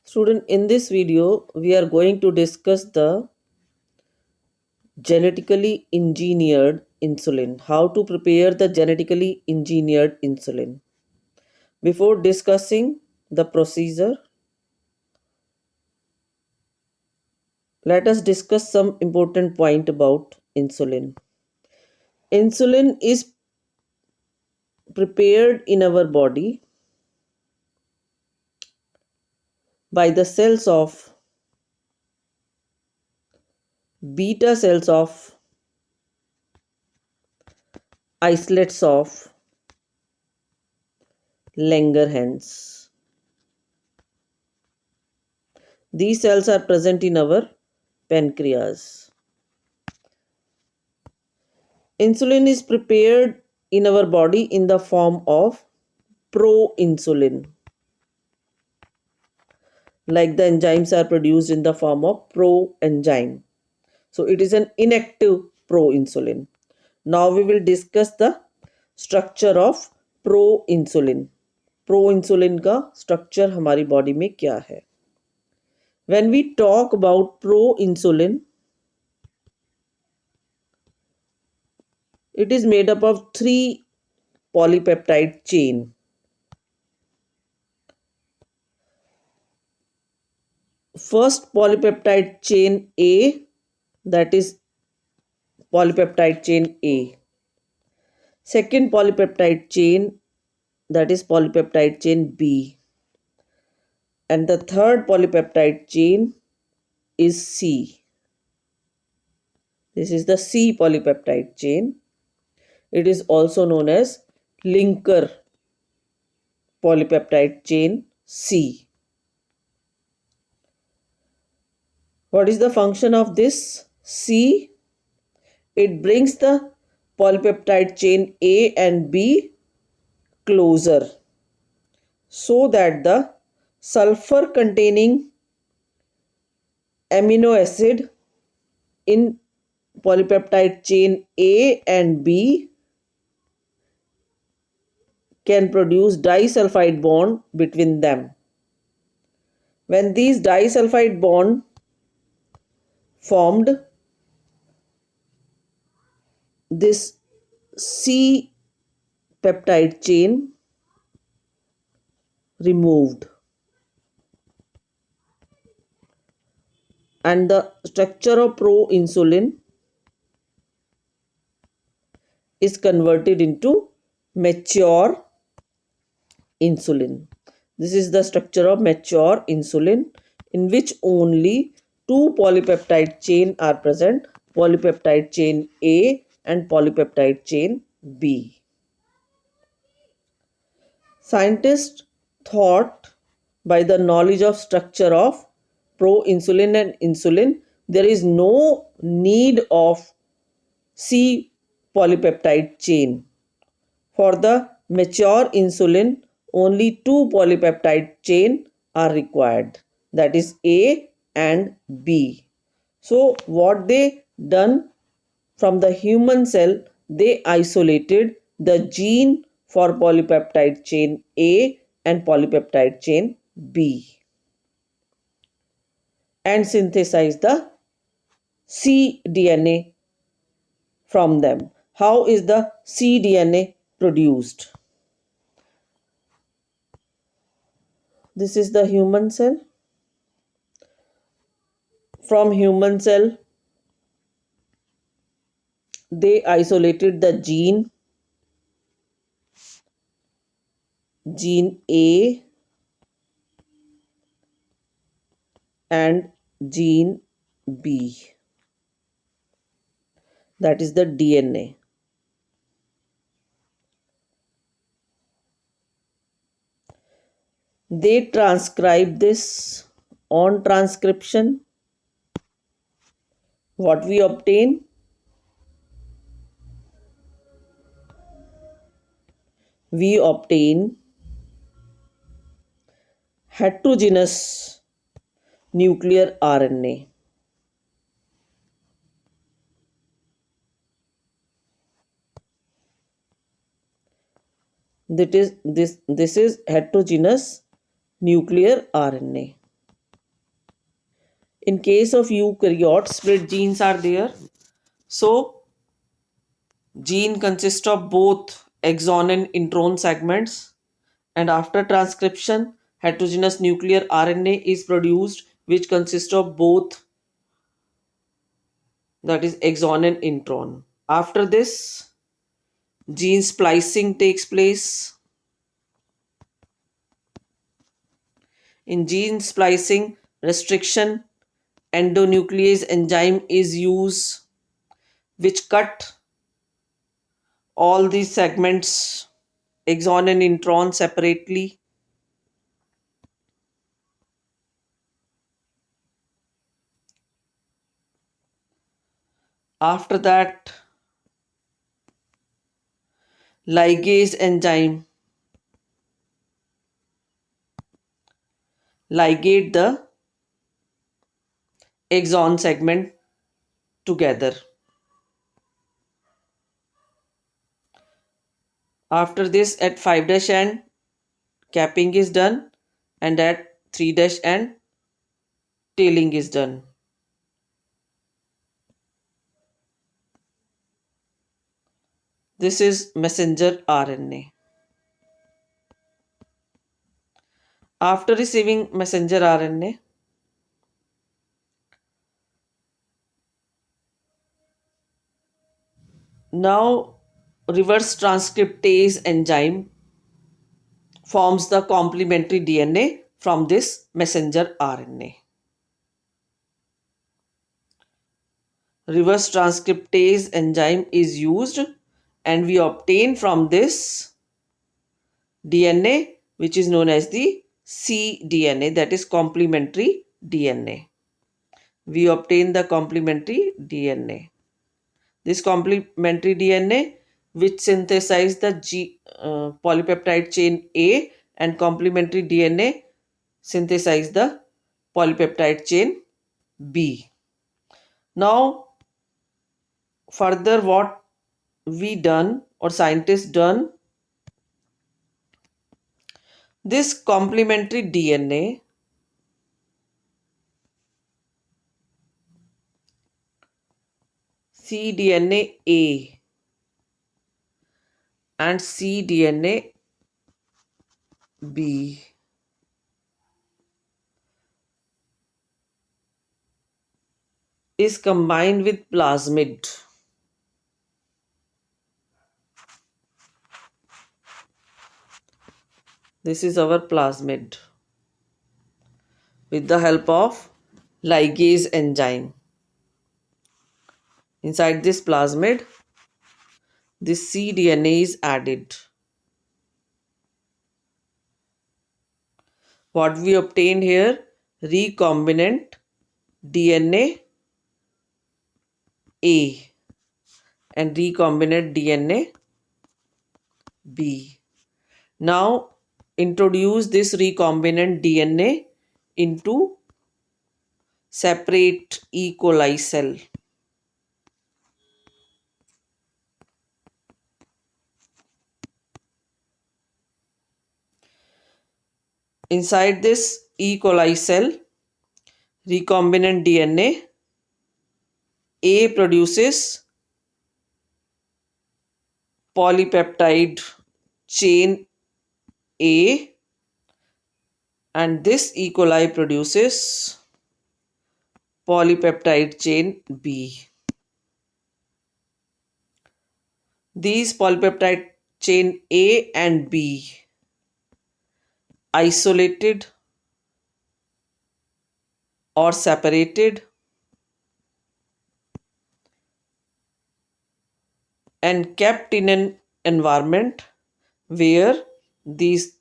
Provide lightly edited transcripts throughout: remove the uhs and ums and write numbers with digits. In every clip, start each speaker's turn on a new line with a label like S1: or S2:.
S1: Student, in this video, we are going to discuss the genetically engineered insulin. How to prepare the genetically engineered insulin. Before discussing the procedure, let us discuss some important point about insulin. Insulin is prepared in our body by the cells of beta cells of islets of Langerhans. These cells are present in our pancreas. Insulin is prepared in our body in the form of proinsulin. Like the enzymes are produced in the form of proenzyme. So it is an inactive proinsulin. Now we will discuss the structure of proinsulin. Proinsulin का structure हमारी body में क्या है? When we talk about proinsulin, it is made up of 3 polypeptide chain. First polypeptide chain A, that is polypeptide chain A. Second polypeptide chain, that is polypeptide chain B. And the third polypeptide chain is C. This is the C polypeptide chain. It is also known as linker polypeptide chain C. What is the function of this C? It brings the polypeptide chain A and B closer so that the sulfur containing amino acid in polypeptide chain A and B can produce disulfide bond between them. When these disulfide bond formed, this C peptide chain removed and the structure of proinsulin is converted into mature insulin. This is the structure of mature insulin in which only 2 polypeptide chain are present, polypeptide chain A and polypeptide chain B. Scientists thought by the knowledge of structure of proinsulin and insulin, there is no need of C polypeptide chain. For the mature insulin, only 2 polypeptide chain are required, that is A and B. So what they done from the human cell, they isolated the gene for polypeptide chain A and polypeptide chain B and synthesized the cDNA from them. How is the cDNA produced? This is the human cell. From human cell, they isolated the gene A and gene B. That is the DNA. They transcribe this. On transcription, what we obtain? We obtain heterogeneous nuclear RNA. This is heterogeneous nuclear RNA. In case of eukaryote, split genes are there. So gene consists of both exon and intron segments, and after transcription, heterogeneous nuclear RNA is produced, which consists of both, that is exon and intron. After this, gene splicing takes place. In gene splicing restriction, endonuclease enzyme is used, which cut all these segments, exon and intron, separately. After that, ligase enzyme ligate the exon segment together. After this, at 5' end, capping is done, and at 3' end, tailing is done. This is messenger RNA. After receiving messenger RNA, now reverse transcriptase enzyme forms the complementary DNA from this messenger RNA. Reverse transcriptase enzyme is used, and we obtain from this DNA, which is known as the cDNA, that is complementary DNA. We obtain the complementary DNA. This complementary DNA, which synthesize the polypeptide chain A, and complementary DNA synthesize the polypeptide chain B. Now, further what we done or scientists done, this complementary DNA cDNA A and cDNA B is combined with plasmid. This is our plasmid with the help of ligase enzyme. Inside this plasmid, this cDNA is added. What we obtained here, recombinant DNA A and recombinant DNA B. Now introduce this recombinant DNA into separate E. coli cell. Inside this E. coli cell, recombinant DNA A produces polypeptide chain A, and this E. coli produces polypeptide chain B. These polypeptide chain A and B isolated or separated and kept in an environment where these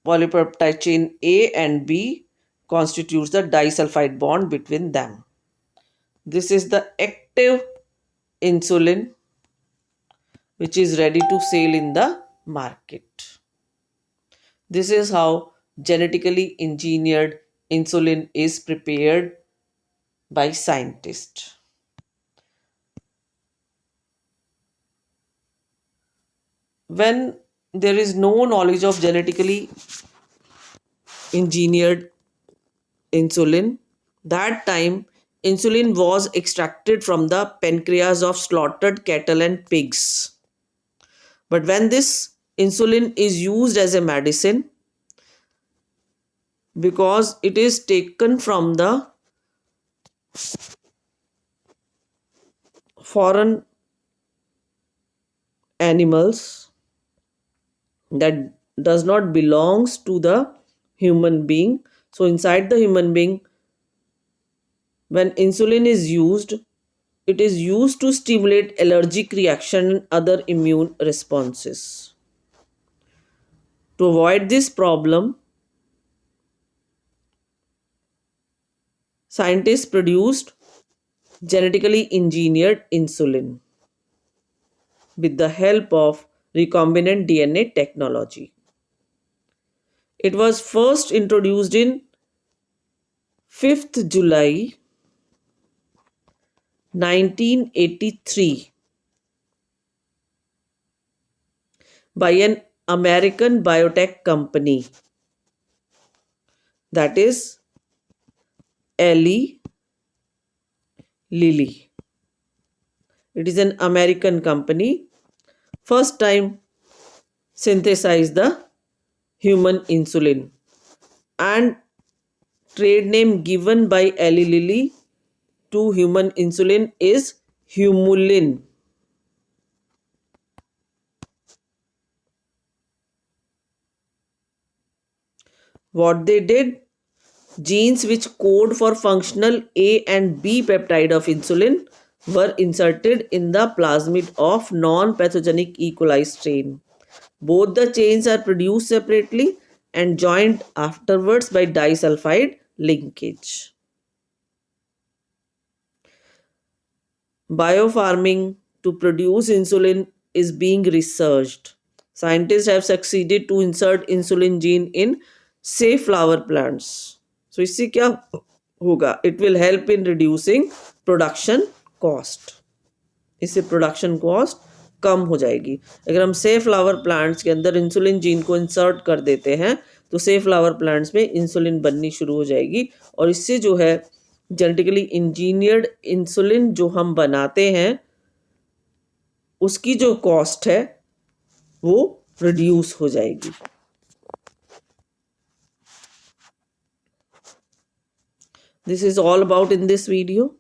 S1: polypeptide chain A and B constitutes the disulfide bond between them. This is the active insulin which is ready to sell in the market. This is how genetically engineered insulin is prepared by scientists. When there is no knowledge of genetically engineered insulin, That time, insulin was extracted from the pancreas of slaughtered cattle and pigs. But when this insulin is used as a medicine, because it is taken from the foreign animals that does not belongs to the human being, so inside the human being, when insulin is used, it is used to stimulate allergic reaction and other immune responses. To avoid this problem, scientists produced genetically engineered insulin with the help of recombinant DNA technology. It was first introduced in 5th July 1983 by an American biotech company, that is Eli Lilly. It is an American company. First time synthesized the human insulin, and trade name given by Eli Lilly to human insulin is Humulin. What they did, genes which code for functional A and B peptide of insulin were inserted in the plasmid of non-pathogenic E. coli strain. Both the chains are produced separately and joined afterwards by disulfide linkage. Biofarming to produce insulin is being researched. Scientists have succeeded to insert insulin gene in safflower plants. So इससे क्या होगा? It will help in reducing production cost. इससे production cost कम हो जाएगी. अगर हम safe flower plants के अंदर इंसुलिन जीन को इंसर्ट कर देते हैं तो सेफ फ्लावर प्लांट्स में इंसुलिन बननी शुरू हो जाएगी, और इससे जो है जेनेटिकली इंजीनियर्ड इंसुलिन जो हम बनाते हैं उसकी जो कॉस्ट है वो रिड्यूस हो जाएगी. This is all about in this video.